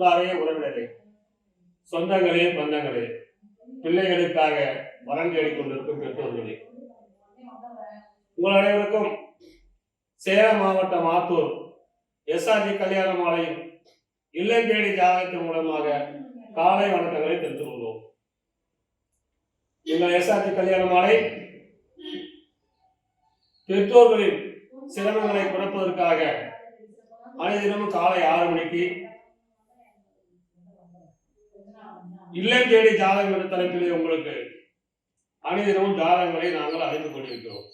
ஊராரே உறவினரே, சொந்தங்களே பந்தங்களே, பிள்ளைகளுக்காக வரம் தேடிக்கொண்டிருக்கும் பெற்றோர்களே, உங்கள் அனைவருக்கும் சேலம் மாவட்டம் ஆத்தூர் எஸ்ஆர்ஜி கல்யாண மாலையும் இல்லம் தேடி ஜாதகத்தின் மூலமாக காலை வணக்கங்களை தெரிந்து கொள்வோம். எங்கள் எஸ்ஆர்ஜி கல்யாண மாலை பெற்றோர்களின் சிரமங்களை குறைப்பதற்காக அனைதினமும் காலை 6 மணிக்கு இல்லம் தேடி ஜாதகம் என்ற தலைப்பிலே உங்களுக்கு அனைதினமும் ஜாதகங்களை நாங்கள் அறிந்து கொண்டிருக்கிறோம்.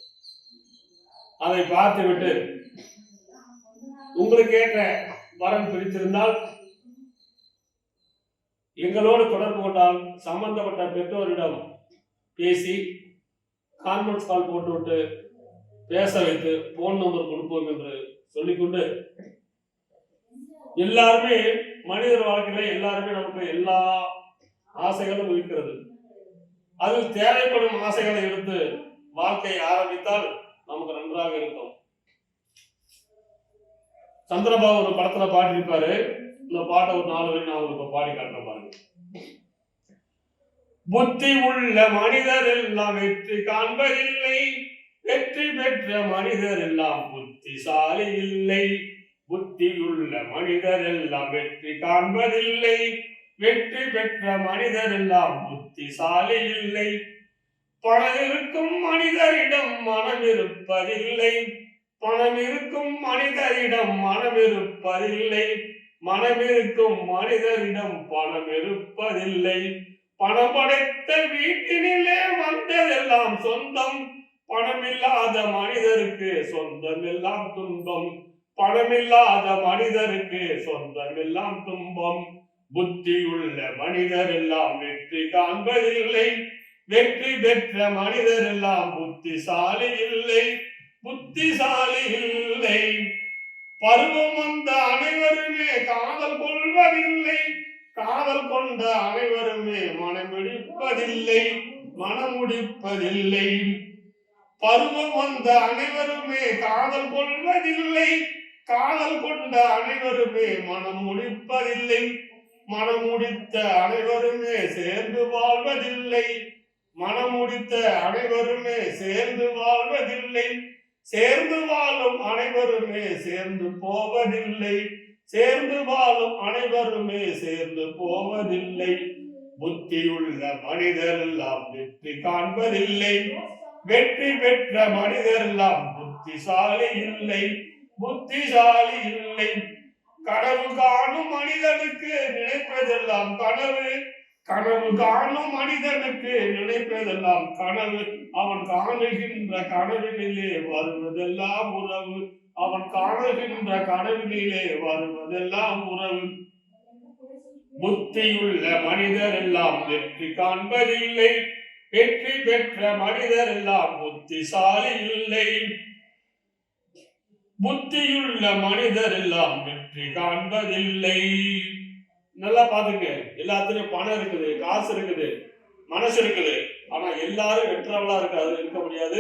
அதை பார்த்துவிட்டு உங்களுக்கு ஏற்ற வரன் பிடித்திருந்தால் எங்களோடு தொடர்பு கொண்டால் சம்பந்தப்பட்ட பெற்றோரிடம் பேசி கான்ஃபரன்ஸ் கால் போட்டுவிட்டு பேச வைத்து போன் நம்பர் கொடுப்போம் என்று சொல்லிக்கொண்டு, எல்லாருமே மனிதர் வாழ்க்கையில எல்லாருமே நமக்கு எல்லா ஆசைகளும் இருக்கிறது. அதில் தேவைப்படும் ஆசைகளை எடுத்து வாழ்க்கையை ஆரம்பித்தால் நமக்கு நன்றாக இருக்கும். சந்திரபாபு ஒரு படத்துல பாடியிருப்பாரு. இந்த பாட்டை ஒரு 4 வரி நான் இப்ப பாடி காட்டுறேன் பாருங்க. புத்தி உள்ள மனிதர் எல்லாம் வெற்றி காண்பதில்லை, வெற்றி பெற்ற மனிதர் எல்லாம் புத்திசாலி இல்லை. புத்தியுள்ள மனிதர் எல்லாம் வெற்றி காண்பதில்லை, வெற்றி பெற்ற மனிதர் எல்லாம் புத்திசாலி இல்லை. பணம் இருக்கும் மனிதரிடம் மனம் இருப்பதில்லை, பணம் இருக்கும் மனிதரிடம் மனம் இருப்பதில்லை. மனம் இருக்கும் மனிதரிடம் பணம் இருப்பதில்லை. பணம் படைத்த வீட்டினிலே வந்ததெல்லாம் சொந்தம், பணமில்லாத மனிதருக்கு சொந்தம் எல்லாம் துன்பம். பணமில்லாத மனிதருக்கு சொந்தம் எல்லாம் துன்பம். புத்தியுள்ள மனிதர் எல்லாம் வெற்றி காண்பதில்லை, வெற்றி பெற்ற மனிதர் எல்லாம் புத்திசாலி இல்லை, புத்திசாலி இல்லை. பருவம் வந்த அனைவருமே காதல் கொள்வதில்லை, காதல் கொண்ட அனைவருமே மனமுடிப்பதில்லை, மனமுடிப்பதில்லை. பருவம் வந்த அனைவருமே காதல் கொள்வதில்லை, காதல் கொண்ட அனைவருமே மனம் முடிப்பதில்லை. மனம் முடித்த அனைவருமே சேர்ந்து வாழ்வதில்லை, மனம் முடித்த அனைவருமே சேர்ந்து வாழ்வதில்லை. சேர்ந்து வாழும் அனைவருமே சேர்ந்து போவதில்லை, சேர்ந்து வாழும் அனைவருமே சேர்ந்து போவதில்லை. புத்தியுள்ள மனிதர் எல்லாம் வெற்றி காண்பதில்லை, வெற்றி பெற்ற மனிதர் எல்லாம் புத்திசாலி இல்லை, புத்திசாலி இல்லை. கனவு காணும் மனிதனுக்கு நினைப்பதெல்லாம் கனவு, கனவு காணும் மனிதனுக்கு நினைப்பதெல்லாம் கனவு. அவன் காணுகின்ற கனவினிலே வருவதெல்லாம் உறவு, அவன் காணுகின்ற கனவினிலே வருவதெல்லாம் உறவு. புத்தியுள்ள மனிதர் எல்லாம் வெற்றி காண்பதில்லை, வெற்றி பெற்ற மனிதர் எல்லாம் புத்திசாலி இல்லை. புத்தியுள்ள மனிதர் எல்லாம் வெற்றி காண்பதில்லை. நல்லா பாத்துங்க, எல்லாத்துலயும் பணம் இருக்குது, காசு இருக்குது, மனசு இருக்குது, ஆனா எல்லாரும் வெற்றவளா இருக்க முடியாது.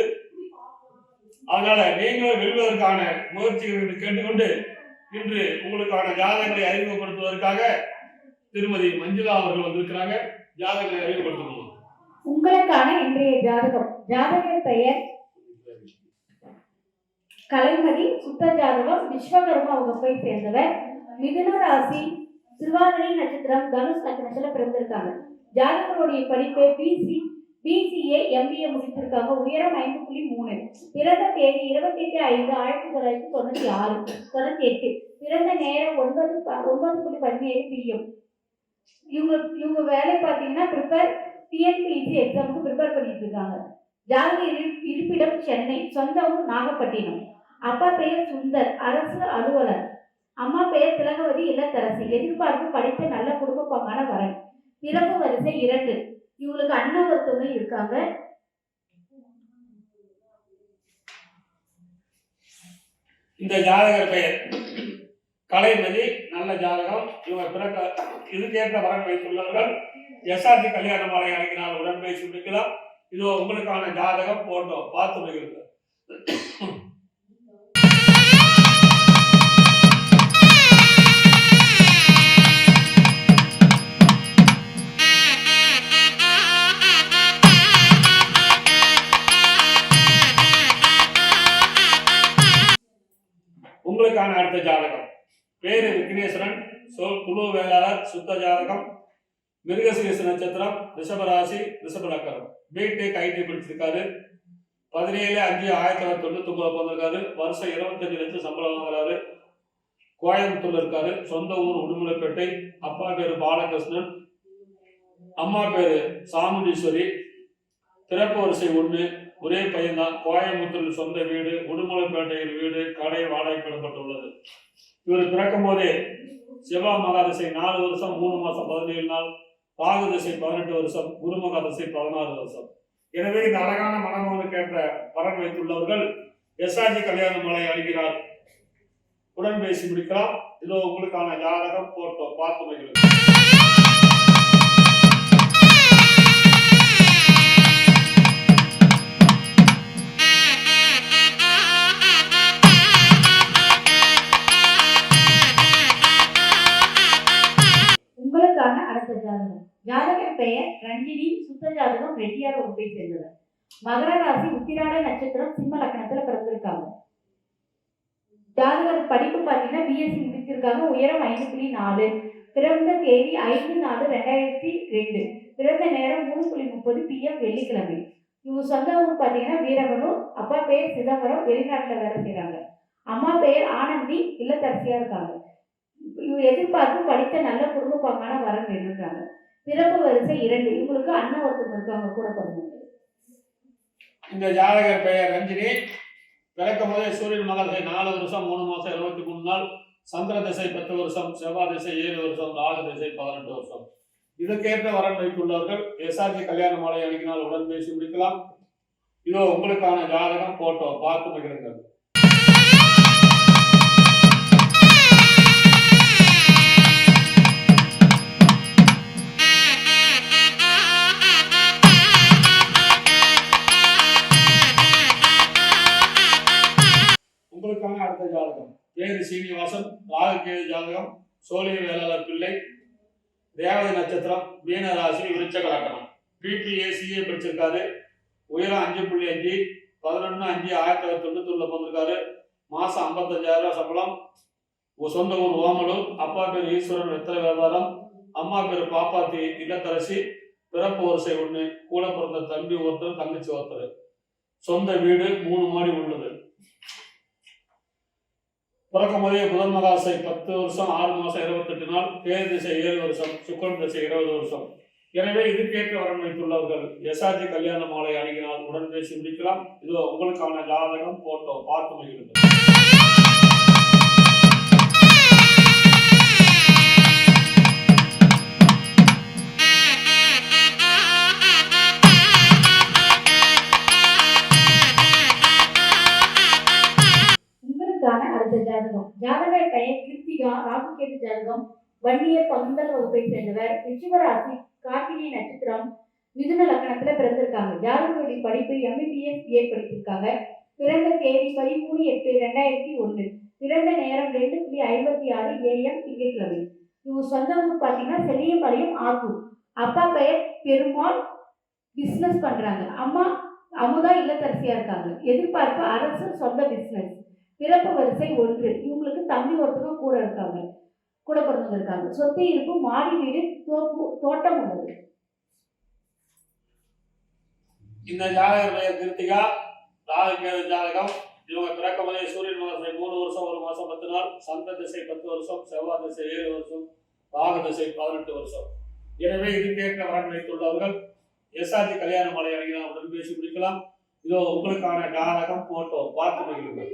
அதனால நீங்களும் வெல்வதற்கான முயற்சிகள் கேட்டுக்கொண்டு இன்று உங்களுக்கான ஜாதகங்களை அறிமுகப்படுத்துவதற்காக திருமதி மஞ்சுளா அவர்கள் வந்திருக்கிறாங்க. ஜாதகங்களை அறிமுகப்படுத்தணும். உங்களுக்கான இன்றைய ஜாதகம். ஜாதக பெயர் கலைமதி, சுத்த ஜாதகம் விஸ்வகர்மா வகுப்பை சேர்ந்தவர். மிதுன ராசி, திருவாதிரை நட்சத்திரம், தனுஷ் நட்சத்திரத்துல பிறந்திருக்காங்க. ஜாதகருடைய படிப்பு BCA MBA முடித்திருக்காங்க. உயரம் 5.3. பிறந்த தேதி 28/5/1996. பிறந்த நேரம் 9:17 PM. இவங்க வேலை பார்த்தீங்கன்னா TNPSC எக்ஸாமுக்கு ப்ரிப்பேர் பண்ணிட்டு இருக்காங்க. ஜாதக இருப்பிடம் சென்னை, சொந்த ஊர் நாகப்பட்டினம். அப்பா பெயர் சுந்தர், அரசு அலுவலர். அம்மா பெயர் திலகவதி, இல்லத்தரசி. எதிர்பார்ப்பு படித்த நல்ல குடும்ப பங்கான வரன். பிறப்பு வரிசை 2. இவங்களுக்கு அண்ணன் ஒருத்தவங்க இருக்காங்க. இந்த ஜாதகர் பெயர் கலைமதி, நல்ல ஜாதகம். இவங்க பிறக்க இதுக்கேற்ற வரன் வைத்துள்ளவர்கள் எஸ்ஆர்ஜி கல்யாண மாலை அழைக்கினால் உடன்பை சுட்டிக்கலாம். இதோ உங்களுக்கான ஜாதகம் போட்டோ பார்த்து வருகிறது. உங்களுக்கான அடுத்த ஜாதகம். பேரு விக்னேஸ்வரன், குழு வேளாளர், சுத்த ஜாதகம், மிருகசீரிஷ நட்சத்திரம், ரிஷபராசி, ரிஷப லக்கணம். பிடெக் ஐடி படிச்சிருக்காரு. 17/5/1999 பிறந்திருக்காரு. வருஷம் 25 லட்சம் சம்பளம் வாங்குறாரு. கோயம்புத்தூர்ல இருக்காரு. சொந்த ஊர் உடுமலைப்பேட்டை. அப்பா பேரு பாலகிருஷ்ணன், அம்மா பேரு சாமுண்டீஸ்வரி. பிறப்பு வரிசை 1. ஒரே பையன்தான். கோயம்புத்தூரில் சொந்த வீடு, உடுமலைப்பேட்டையில் வீடு, கடை வாடகைப்படப்பட்டுள்ளது. இவர் பிறக்கும் போதே செவ்வாய் மகாதிசை 4 வருஷம் 3 மாசம் 17 நாள், ராகு திசை 18 வருஷம், குரு மகாதிசை 16 வருஷம். எனவே இந்த அழகான மனமோனுக்கு ஏற்ற பலன் வைத்துள்ளவர்கள் எஸ்ஆர்ஜி கல்யாண மாலை அளிக்கிறார். உடன் பேசி முடிக்கலாம். இதோ உங்களுக்கான ஜாதகம் போட்டோ பார்த்து மகிழுங்கள். உங்களுக்கான அடுத்த ஜாதகம். ஜாதகர் பெயர் ரஞ்சினி, சுத்த ஜாதகம் ரெட்டியார் வகுப்பை சேர்ந்தவர். மகர ராசி, உத்திராட நட்சத்திரம், சிம்ம லக்னத்துல பிறந்திருக்காங்க. ஜாதகர் படிப்பு பார்த்தீங்கன்னா பிஎஸ்சி முடித்திருக்காங்க. உயரம் 5.4. பிறந்த தேதி 5/4/2002. பிறந்த நேரம் 3:30 PM வெள்ளிக்கிழமை. இவங்க சொந்த ஊர் பார்த்தீங்கன்னா வீரவனூர். அப்பா பேர் சிதம்பரம், வெளிநாட்டில் வேலை செய்கிறாங்க. அம்மா பெயர் ஆனந்தி, இல்லத்தரசியா இருக்காங்க. இவர் எதிர்பார்த்து படித்த நல்ல குடும்ப பாங்கான வரன் வேணுன்றாங்க. பிறப்பு வரிசை 2. இவங்களுக்கு அண்ணன் ஒருத்தவங்க இருக்காங்க கூட பிறந்தவங்க. இந்த ஜாதகர் பெயர் ரஞ்சினி. பிறக்கும் போதே சூரியன் மகாதிசை 4 வருஷம் 3 மாசம் 23 நாள், சந்திர திசை 10 வருஷம், செவ்வாய் திசை 7 வருஷம், ராகு திசை 18 வருஷம். இதற்கேற்ற வரன் வைத்துள்ளவர்கள் எஸ்ஆர்ஜி கல்யாண மாலை அளிக்கினால் உடன் பேசி முடிக்கலாம். இதோ உங்களுக்கான ஜாதகம் போட்டோ பார்த்து மகிழுங்கள். உங்களுக்கான அடுத்த ஜாதகம். பேரு சீனிவாசன், ராகு கேது ஜாதகம், சோழிய வேளாளர் பிள்ளை, தேவதை நட்சத்திரம், மீன ராசி, விருச்சக லக்னம். பிபிஏ சிஏ படிச்சிருக்காரு. உயரம் 5.5, 11/5/1991 பிறந்திருக்காரு. மாசம் 55,000 சம்பளம். சொந்த ஊர் ஓமலூர். அப்பா பேர் ஈஸ்வரன், வெத்தலை வியாபாரம். அம்மா பேர் பாப்பாத்தி, இல்லத்தரசி. பிறப்பு வரிசை 1. கூட பிறந்த தம்பி ஒருத்தர், தங்கச்சி ஒருத்தர். சொந்த வீடு 3 மாடி உள்ளது. பிறக்கும் போதே புதன் மகாசை 10 வருஷம் 6 மாசம் 28 நாள், கேது திசை 7 வருஷம், சுக்கிரன் திசை 20 வருஷம். எனவே இதுக்கேற்ற வரன் வைத்துள்ளவர்கள் எஸ்ஆர்ஜி கல்யாண மாலை அணுகினால் உடன் பேசி முடிக்கலாம். இதோ உங்களுக்கான ஜாதகம் போட்டோ பார்த்து மகிழுங்கள். அடுத்த ஜாதகம். ஜாதகர் பெயர் கிருத்திகா, ராகு கேது ஜாதகம், வன்னியர் பந்தல் வகுப்பை சேர்ந்தவர். ரிஷபராசி, கார்த்திகை நட்சத்திரம், மிதுன லக்னத்துல பிறந்திருக்காங்க. ஜாதகருடைய படிப்பு MBBS BA படித்திருக்காங்க. பிறந்த தேதி 13/8/2001. பிறந்த நேரம் 2:56 AM திங்கட்கிழமை. இவங்க சொந்த ஊர் பார்த்தீங்கன்னா செல்லியம்பாளையம், ஆத்தூர். அப்பா பெயர் பெருமாள், பிசினஸ் பண்றாங்க. அம்மா அமுதா, இல்லத்தரசியா இருக்காங்க. எதிர்பார்ப்பு அரசு, சொந்த பிசினஸ். பிறப்பு வரிசை 1. இவங்களுக்கு தம்பி ஒருத்தவங்க கூட இருக்காங்க, கூட பிறந்தவங்க இருக்காங்க. சொத்து இருப்பு, மாடி வீடு, தோட்டம் உள்ளது. இந்த ஜாதகர் பெயர் கிருத்திகா, ராகு கேது ஜாதகம். இவங்க பிறக்கும் போதே சூரியன் மகாதிசை 3 வருஷம் 1 மாசம் 10 நாள், சந்திர திசை 10 வருஷம், செவ்வாய் திசை 7 வருஷம், ராகு திசை 18 வருஷம். எனவே இதுக்கேற்ற வரன் வைத்துள்ளவர்கள் எஸ்ஆர்ஜி கல்யாண மாலை அணுகினால் உடன் பேசி முடிக்கலாம். இதோ உங்களுக்கான ஜாதகம் போட்டோ பார்த்து மகிழுங்கள்.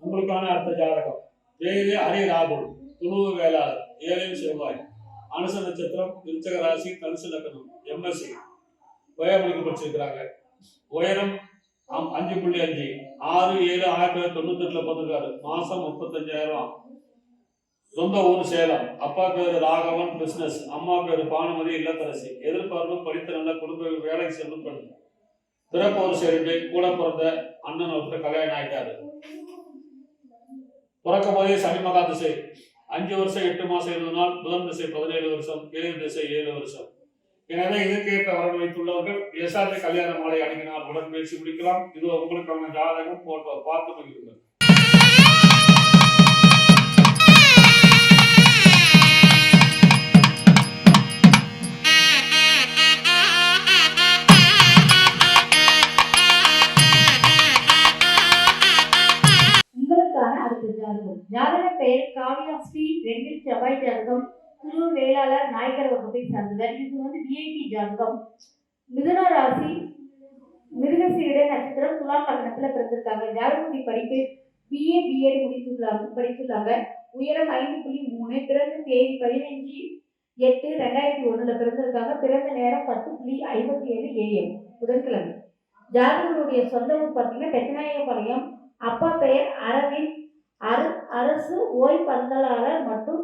உங்களுக்கான அடுத்த ஜாதகம். பேரு ஹரி ராகுல், துணு வேளாளர், 7 செவ்வாய், அனுச நட்சத்திரம், விருச்சக ராசி, தனுசு லக்னம், MSc பயோமெடிக்கல் படிச்சிருக்கிறாங்க. உயரம் 5.5, 6/7/1998 பிறந்திருக்காரு. மாசம் 35,000. சொந்த ஊர் சேலம். அப்பா பேரு ராகவன், பிசினஸ். அம்மா பேரு பானுமதி, இல்லத்தரசி. எதிர்பார்ப்பு படித்த நல்ல குடும்ப வேலைக்கு செல்லும் பெண். பிறப்பு ஒரு 2. கூட பிறந்த அண்ணன் ஒருத்தர் கல்யாணம் ஆயிட்டாரு. பிறக்கும் போதே சனி மகா திசை 5 வருஷம் 8 மாசம் 20 நாள், புதன் திசை 17 வருஷம், கேது திசை 7 வருஷம். எனவே இதற்கேற்ற வரன் வைத்துள்ளவர்கள் எஸ்ஆர்ஜி கல்யாண மாலை அணுகினால் உடன்பேசி முடிக்கலாம். இது உங்களுக்கான ஜாதகம் போட்டோ பார்த்து மகிழுங்கள். உங்களுக்கான அடுத்த ஜாதகம். ஜாதக பெயர் காவியா ஸ்ரீ, 2 செவ்வாய் ஜாதகம், குரு வேளாளர் நாயக்கர் வகுப்பை சார்ந்தவர். இது விஐபி ஜாதகம். மிதுன ராசி, மிருகசீரிட நட்சத்திரம், துலாம் லக்னத்துல பிறந்திருக்காங்க. ஜாதகத்துடைய படிப்பு BA BEd படித்துள்ளாங்க. உயரம் 5.3, பிறந்த தேதி 15/8/2001 பிறந்திருக்காங்க. பிறந்த நேரம் 10:57 AM புதன்கிழமை. ஜாதகருடைய சொந்த ஊர் பார்த்தீங்கன்னா பெத்தநாயகபாளையம். அப்பா பெயர் அரவிந்த், அரசு ஓய்வந்தலாளர் மற்றும்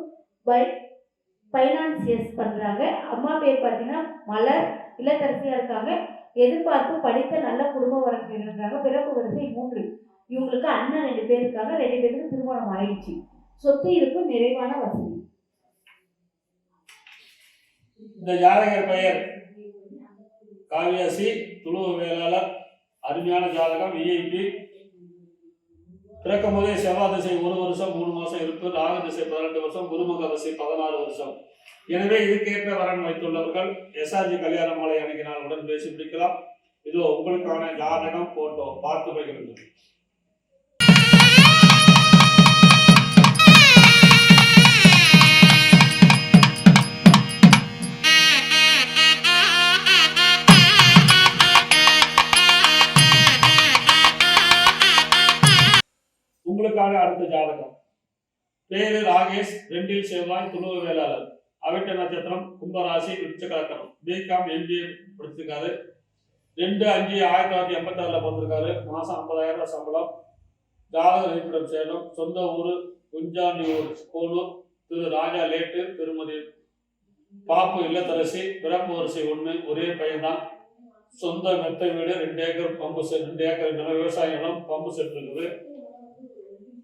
ஃபைனான்சியஸ் பண்றாங்க. அம்மா பேர் பார்த்தீங்கன்னா மலர், இல்லத்தரசியா இருக்காங்க. எதிர்பார்ப்பு படித்த நல்ல குடும்ப வரன் இருக்காங்க. பிறப்பு வரிசை 3. இவங்களுக்கு அண்ணன் 2 பேர் இருக்காங்க. 2 பேருக்கு திருமணம் ஆயிடுச்சு. சொத்து இருப்பு, நிறைவான வசதி. இந்த ஜாதகர் பெயர் காவியாசி, துளுவ வேளாளர், அருமையான ஜாதகம், விஐபி. பிறக்கும் போதே செவ்வாய் திசை 1 வருஷம் 3 மாசம் இருப்பு, ராகு திசை 18 வருஷம், குருமக திசை 16 வருஷம். எனவே இதுக்கேற்ற வரன் வைத்துள்ளவர்கள் எஸ்ஆர்ஜி கல்யாண மாலை அணுகினால் உடன் பேசி பிடிக்கலாம். இதோ உங்களுக்கான ஜாதகம் போட்டோ பார்த்து மகிழுங்கள். உங்களுக்கான அடுத்த ஜாதகம். பேரு ராகேஷ், 2 செவ்வாய், துளுவ வேளாளர், அவிட்ட நட்சத்திரம், கும்பராசி, விருச்சிகலக்கணம். பிகாம் MBA படிச்சிருக்காரு. 2/5/1986 பிறந்திருக்காரு. மாசம் 50,000 சம்பளம். ஜாதக இருப்பிடம் சேலம். சொந்த ஊர் குஞ்சாண்டியூர், கோனூர். திரு ராஜா லேட்டு, திருமதி பாப்பு இல்லத்தரசி. பிறப்பு வரிசை 1. ஒரே பையன்தான். சொந்த மெத்தை வீடு, 2 ஏக்கர் பம்பு செட், 2 ஏக்கர் நிலம், விவசாய நிலம், பம்பு செட் இருக்குது.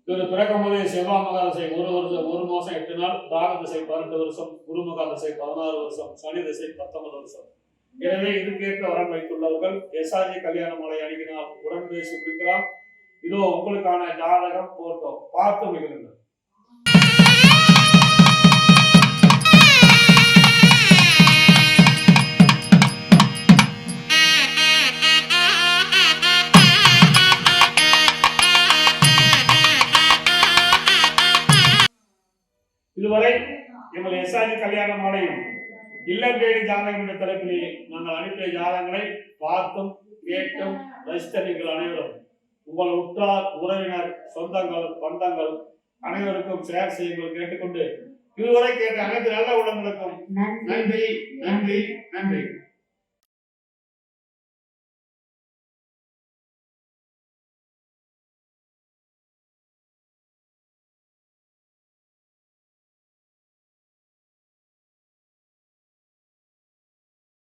இவர் பிறக்கும் போதே செவ்வாய் மகா திசை 1 வருஷம் 1 மாசம் 8 நாள், ராகு திசை 18 வருஷம், குருமகா திசை 16 வருஷம், சனி திசை 19 வருஷம். எனவே இதுக்கேற்ற வரன் வைத்துள்ளவர்கள் எஸ்ஆர்ஜி கல்யாண மாலை அணுகினால் உடன் பேசி பிடிக்கலாம். இதோ உங்களுக்கான ஜாதகம் போட்டோ பார்த்து மகிழுங்கள். இதுவரை எங்கள் எஸ்ஆர்ஜி கல்யாண மாலையும் இல்லம் தேடி ஜாதகம் என்ற தலைப்பிலே நாங்கள் அனுப்பிய ஜாதகங்களை பார்த்தும் கேட்டும் ரசித்த நீங்கள் அனைவரும் உங்கள் உற்றார், உறவினர், சொந்தங்கள், பந்தங்கள் அனைவருக்கும் ஷேர் செய்யுங்கள் கேட்டுக்கொண்டு இதுவரை கேட்ட அனைத்து நல்ல உள்ளங்களுக்கும் நன்றி நன்றி நன்றி.